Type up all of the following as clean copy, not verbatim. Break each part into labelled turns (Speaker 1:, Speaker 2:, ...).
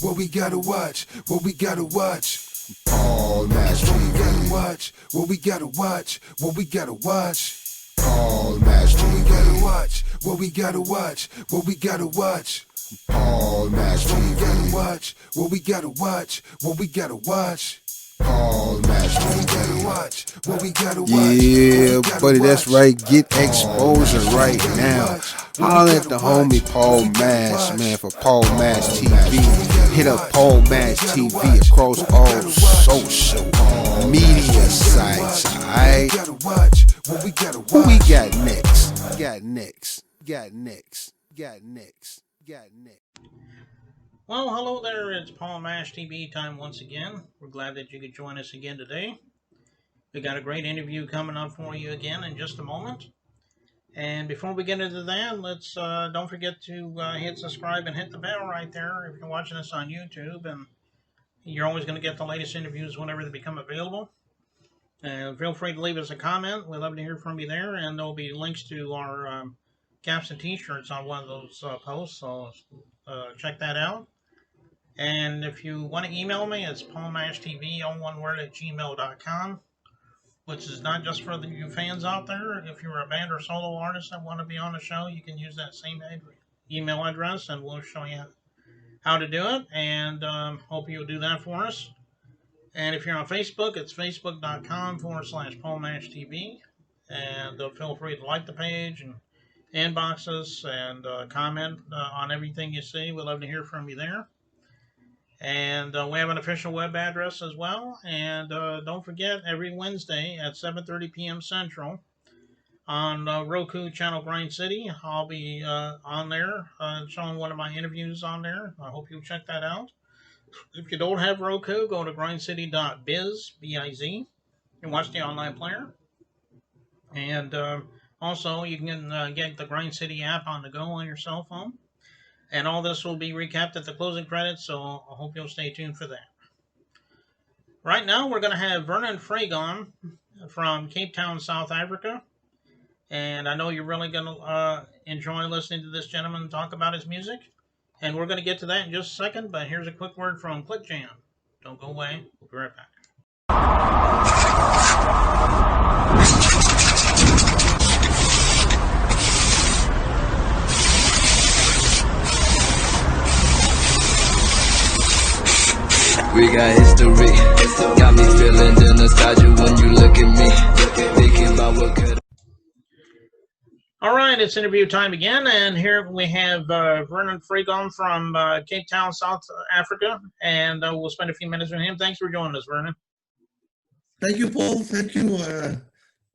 Speaker 1: what we gotta watch, what we gotta watch. Paul Match TV. What we gotta watch, what we gotta watch, what we gotta watch. Paul Match TV. What we gotta watch, what we gotta watch, what we gotta watch. Paul Match TV. What we gotta watch, what we gotta watch, what we gotta watch. Paul Match TV. What we gotta watch, what we gotta watch. Yeah, buddy, that's right. Get exposure right now. Holler at the homie Paul Match, man, for Paul Match TV. Hit up Paul Match TV across all social media sites, alright? Who we got next? Got next. Got next. Got next. Got next.
Speaker 2: Well, hello there. It's Paul Mash TV time once again. We're glad that you could join us again today. We got a great interview coming up for you again in just a moment. And before we get into that, let's don't forget to hit subscribe and hit the bell right there if you're watching us on YouTube. And you're always going to get the latest interviews whenever they become available. And feel free to leave us a comment. We'd love to hear from you there. And there'll be links to our caps and t-shirts on one of those posts. So check that out. And if you want to email me, it's paulmashtv, all one word, at gmail.com, which is not just for you fans out there. If you're a band or solo artist that want to be on the show, you can use that same email address, and we'll show you how to do it. And hope you'll do that for us. And if you're on Facebook, it's facebook.com/paulmashtv. And feel free to like the page and inbox us and comment on everything you see. We'd love to hear from you there. And we have an official web address as well. And don't forget, every Wednesday at 7:30 p.m. Central on Roku channel Grind City, I'll be on there showing one of my interviews on there. I hope you'll check that out. If you don't have Roku, go to grindcity.biz, B-I-Z, and watch the online player. And also, you can get the Grind City app on the go on your cell phone. And all this will be recapped at the closing credits, so I hope you'll stay tuned for that. Right now, we're going to have Vernon Vraagom from Cape Town, South Africa. And I know you're really going to enjoy listening to this gentleman talk about his music. And we're going to get to that in just a second, but here's a quick word from Click Jam. Don't go away. We'll be right back.
Speaker 3: We got history, got me feeling the nostalgia when you look at me, thinking about what could.
Speaker 2: All right, it's interview time again, and here we have Vernon Vraagom from Cape Town, South Africa, and we'll spend a few minutes with him. Thanks for joining us, Vernon.
Speaker 4: Thank you, Paul. Thank you.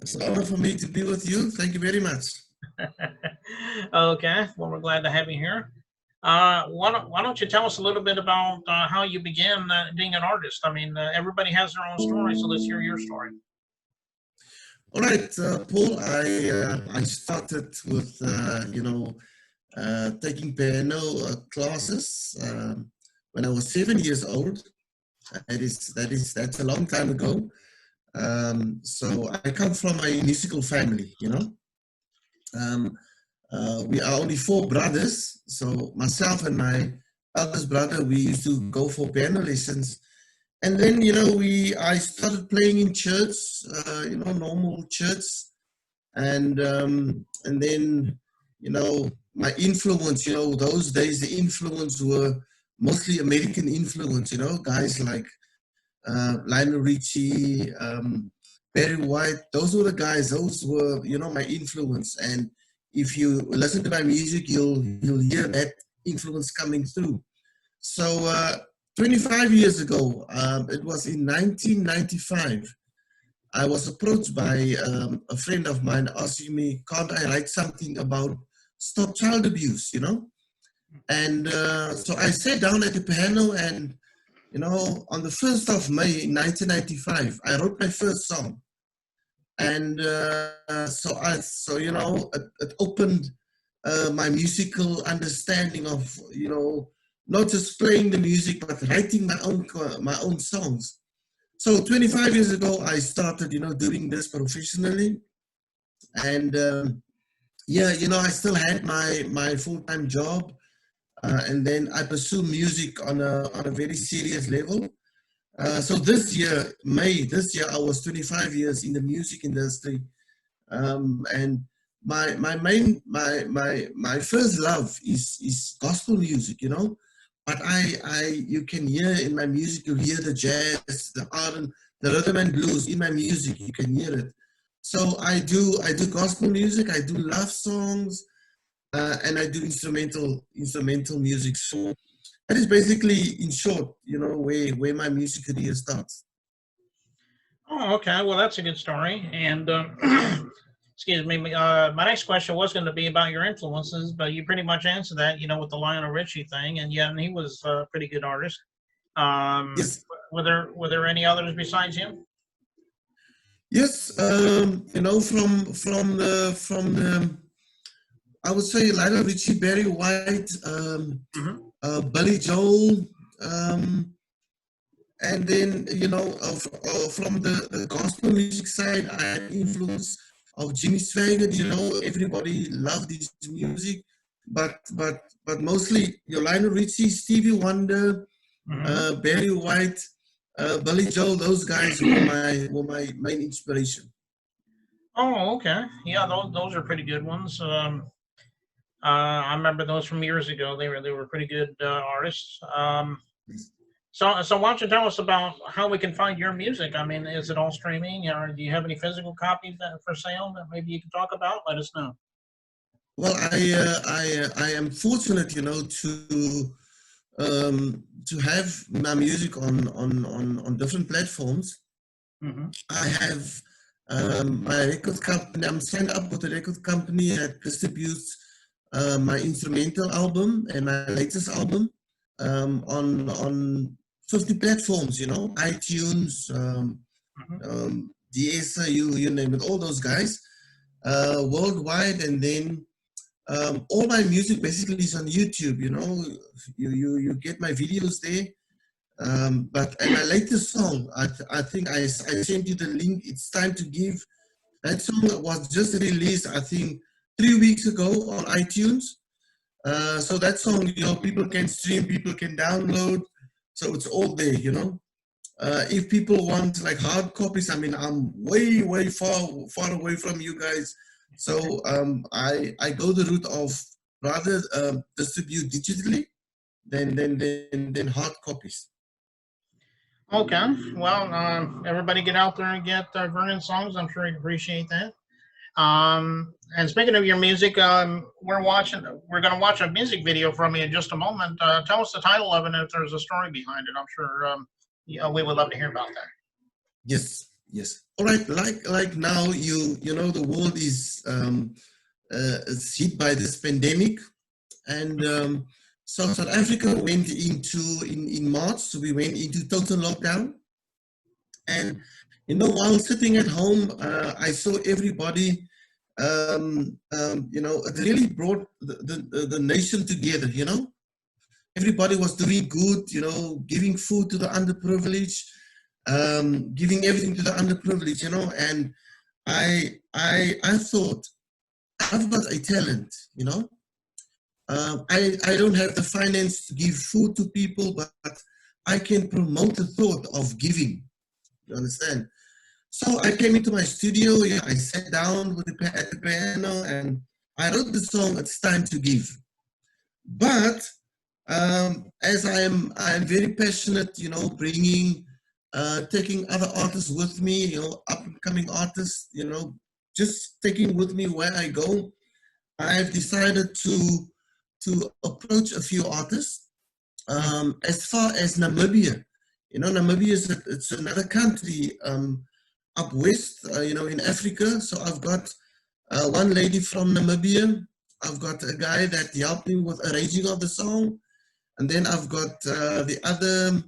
Speaker 4: It's an honor for me to be with you. Thank you very much.
Speaker 2: Okay, well, we're glad to have you here. Why don't you tell us a little bit about how you began being an artist? I mean, everybody has their own story, so let's hear your story.
Speaker 4: All right, Paul. I started with taking piano classes when I was 7 years old. That's a long time ago. So I come from a musical family, we are only 4 brothers, so myself and my eldest brother, we used to go for piano lessons. And then, I started playing in church, normal church. And then, my influence, those days the influence were mostly American influence, guys like Lionel Richie, Barry White. Those were the guys, those were, my influence. And if you listen to my music, you'll hear that influence coming through. So 25 years ago, it was in 1995, I was approached by a friend of mine asking me, can't I write something about stop child abuse, And so I sat down at the piano and, on the 1st of May 1995, I wrote my first song. And it opened my musical understanding of, not just playing the music, but writing my own songs. So 25 years ago, I started, doing this professionally. And I still had my full-time job. and then I pursue music on a very serious level. So this year, May this year, I was 25 years in the music industry, and my first love is gospel music, you know. But you can hear in my music, you hear the jazz, the R&B, the rhythm and blues in my music. You can hear it. So I do gospel music. I do love songs, and I do instrumental music. So that is basically, in short, you know, where my music career starts.
Speaker 2: Oh, okay. Well, that's a good story. And excuse me, my next question was going to be about your influences, but you pretty much answered that. You know, with the Lionel Richie thing, and yeah, and he was a pretty good artist. Um,
Speaker 4: Yes,
Speaker 2: were there any others besides him?
Speaker 4: yes. You know, from the I would say Lionel Richie, Barry White,
Speaker 2: Hmm.
Speaker 4: Billy Joel, and then you know, from the gospel music side, I had influence of Jimmy Swaggart. You know, everybody loved his music, but mostly your Lionel Richie, Stevie Wonder,
Speaker 2: Hmm.
Speaker 4: Barry White, Billy Joel. Those guys were my main inspiration.
Speaker 2: Oh, okay. Yeah, those are pretty good ones. I remember those from years ago. They were pretty good artists. So why don't you tell us about how we can find your music? I mean, is it all streaming, or do you have any physical copies for sale that maybe you can talk about? Let us know.
Speaker 4: Well, I am fortunate, you know, to have my music on different platforms.
Speaker 2: Hmm.
Speaker 4: I have my record company. I'm signed up with a record company that distributes my instrumental album and my latest album on 50 platforms. You know, iTunes,
Speaker 2: Hmm.
Speaker 4: DSA, you name it, all those guys worldwide, and then all my music basically is on YouTube. You know, you get my videos there. But and my latest song, I think I sent you the link. It's time to give. That song was just released, I think, 3 weeks ago on iTunes. So that song, you know, people can stream, people can download. So it's all there, you know. If people want like hard copies, I mean, I'm way far away from you guys. So I go the route of rather distribute digitally than hard copies.
Speaker 2: Okay. Well, everybody get out there and get Vernon songs. I'm sure you'd appreciate that. And speaking of your music, we're going to watch a music video from you in just a moment. Tell us the title of it and if there's a story behind it. I'm sure yeah, we would love to hear about that.
Speaker 4: Yes, yes. All right. Like now, you know the world is hit by this pandemic, and so South Africa went into in March. So we went into total lockdown, and you know while sitting at home, I saw everybody. You know, it really brought the nation together. You know, everybody was doing good, you know, giving food to the underprivileged, giving everything to the underprivileged, you know. And I thought I've got a talent, you know. I don't have the finance to give food to people, but I can promote the thought of giving. You understand? So I came into my studio. Yeah, I sat down with at the piano and I wrote the song. It's time to give. But as I'm very passionate, you know, bringing, taking other artists with me, you know, up and coming artists, you know, just taking with me where I go. I've decided to approach a few artists. As far as Namibia, you know, Namibia it's another country up west, you know, in Africa. So I've got one lady from Namibia. I've got a guy that helped me with arranging of the song. And then I've got the other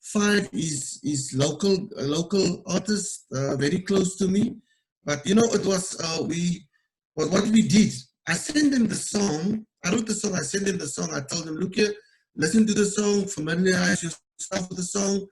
Speaker 4: five is local artists, very close to me. But you know, it was what we did. I sent them the song. I wrote the song. I sent them the song. I told them, look here, listen to the song, familiarize yourself with the song,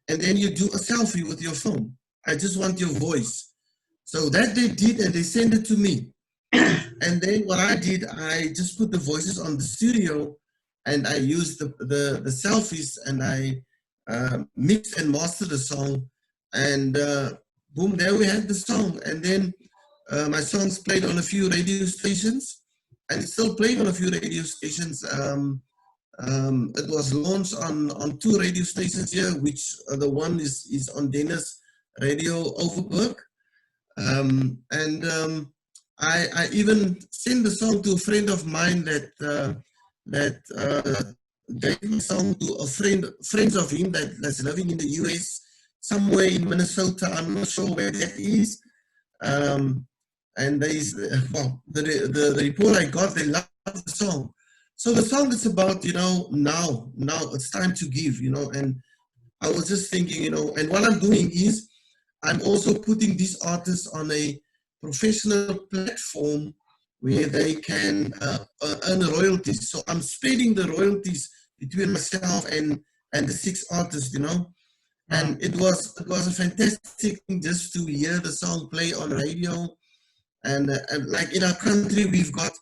Speaker 4: and then you do a selfie with your phone. I just want your voice. So that they did, and they sent it to me. And then what I did, I just put the voices on the studio, and I used the selfies, and I mixed and mastered the song, and boom, there we had the song. And then my songs played on a few radio stations, and it's still playing on a few radio stations. It was launched on 2 radio stations here, which the one is on Dennis Radio Overberg. I even sent the song to a friend of mine that gave the song to a friends of him that's living in the US, somewhere in Minnesota. I'm not sure where that is. And well, the report I got, they love the song. So the song is about, now it's time to give, and I was just thinking, and what I'm doing is I'm also putting these artists on a professional platform where they can earn royalties. So I'm spreading the royalties between myself and the 6 artists, and it was a fantastic thing just to hear the song play on radio. And like in our country, we've got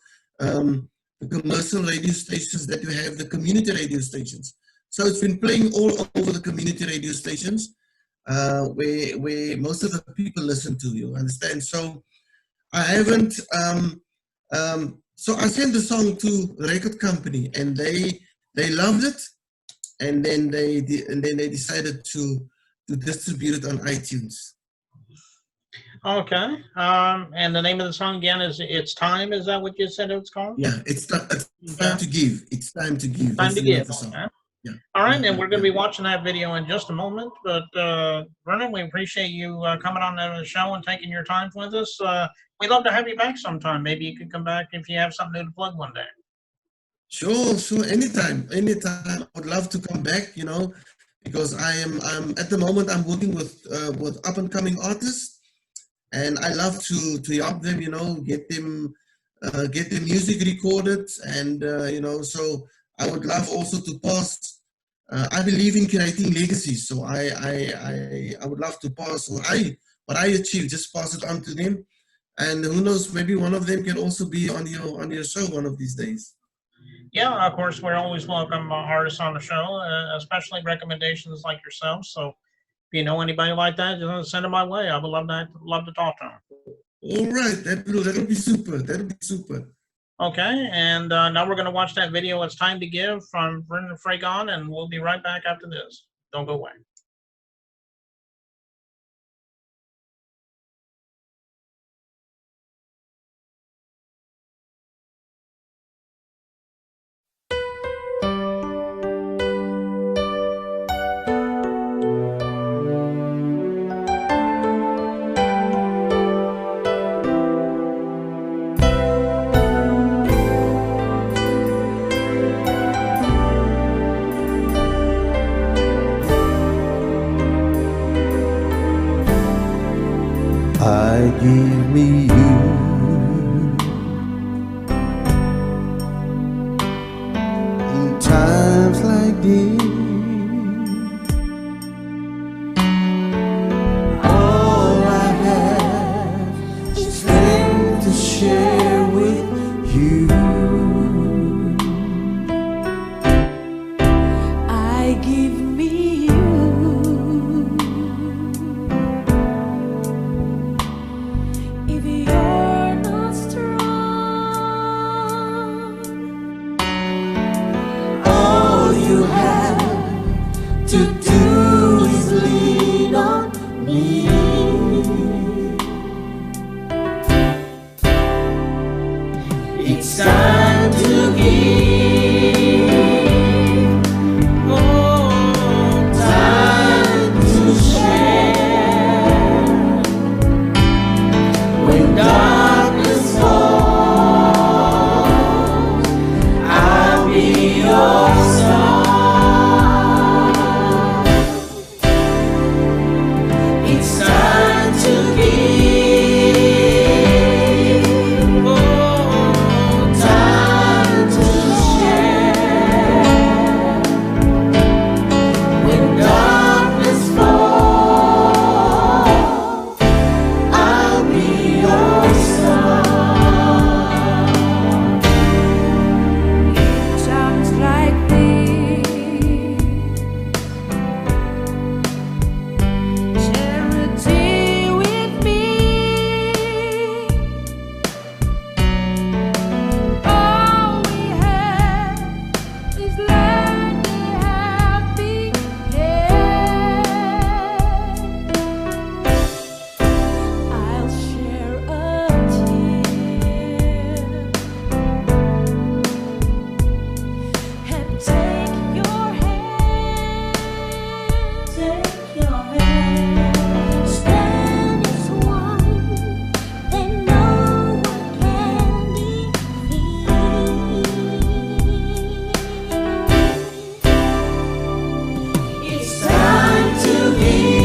Speaker 4: the commercial radio stations, that you have the community radio stations. So it's been playing all over the community radio stations, where most of the people listen to, you understand? So I haven't, so I sent the song to the record company, and they loved it, and then they decided to distribute it on iTunes.
Speaker 2: Okay. And the name of the song again is "It's Time." Is that what you said it's called?
Speaker 4: Yeah, it's time to give. It's time to give.
Speaker 2: Time to give.
Speaker 4: Okay. Yeah.
Speaker 2: All right, and we're going to be watching that video in just a moment. But Vernon, we appreciate you coming on the show and taking your time with us. We'd love to have you back sometime. Maybe you could come back if you have something new to plug one day.
Speaker 4: Sure. Anytime. I would love to come back. Because I'm at the moment I'm working with up and coming artists. And I love to help them, get them music recorded, and so I would love also to pass. I believe in creating legacies, so I would love to pass what I achieve, just pass it on to them, and who knows, maybe one of them can also be on your show one of these days.
Speaker 2: Yeah, of course, we're always welcome artists on the show, especially recommendations like yourself. So. If you know anybody like that, just send them my way. I would love to talk to them.
Speaker 4: All right, that'll be super. That'll be super.
Speaker 2: Okay, and now we're going to watch that video. It's Time to Give from Vernon Vraagom, and we'll be right back after this. Don't go away.
Speaker 5: I give me you. In times like this, all I have is strength to share with you.
Speaker 6: I give me you. If you're not strong,
Speaker 5: All you have to do is lean on me. It's time to give. Oh, time to share. When darkness falls, I'll be your star. me.